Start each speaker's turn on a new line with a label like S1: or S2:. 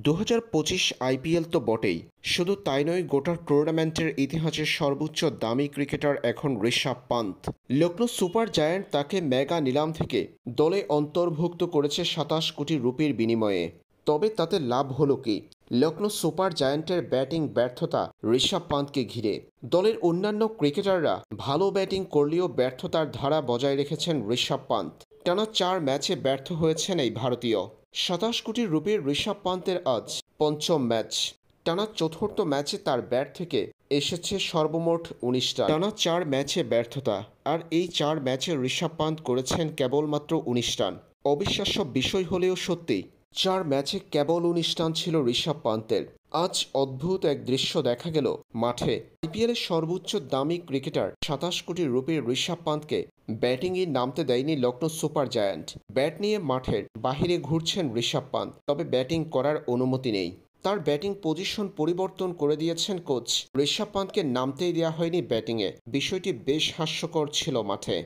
S1: 2025 IPL তো বটেই, শুধু তাই নয়, গোটা টুর্নামেন্টের ইতিহাসের সর্বোচ্চ দামি ক্রিকেটার এখন ঋষভ পান্ত। লখনৌ সুপার জায়ান্ট তাকে মেগা নিলাম থেকে দলে অন্তর্ভুক্ত করেছে 27 কোটি রুপির বিনিময়ে। তবে তাতে লাভ হলো কি? লখনৌ সুপার জায়ান্টের ব্যাটিং ব্যর্থতা ঋষভ পান্তকে ঘিরে। দলের অন্যান্য ক্রিকেটাররা ভালো ব্যাটিং করলেও ব্যর্থতার ধারা বজায় রেখেছেন ঋষভ পান্ত। টানা 4 ম্যাচে ব্যর্থ হয়েছেন এই ভারতীয়। 27 কোটি রুপির ঋষভ পান্তের আজ পঞ্চম ম্যাচ। টানা চতুর্থ ম্যাচে তার ব্যাট থেকে এসেছে সর্বমোট 19 রান। টানা 4 ম্যাচে ব্যর্থতা, আর এই 4 ম্যাচে ঋষভ পান্ত করেছেন কেবলমাত্র 19 রান। অবিশ্বাস্য বিষয় হলেও সত্যি, 4 ম্যাচে কেবল 19 রান ছিল ঋষভ পান্তের। আজ অদ্ভুত এক দৃশ্য দেখা গেল মাঠে। আইপিএলের সর্বোচ্চ দামি ক্রিকেটার 27 কোটি রুপির ঋষভ পান্তকে ব্যাটিংয়ে নামতে দেয়নি লখনৌ সুপার জায়ান্ট। ব্যাট নিয়ে মাঠের বাহিরে ঘুরছেন ঋষভ পান্ত, তবে ব্যাটিং করার অনুমতি নেই। তার ব্যাটিং পজিশন পরিবর্তন করে দিয়েছেন কোচ। ঋষভ পান্তকে নামতেই দেওয়া হয়নি ব্যাটিংয়ে। বিষয়টি বেশ হাস্যকর ছিল মাঠে।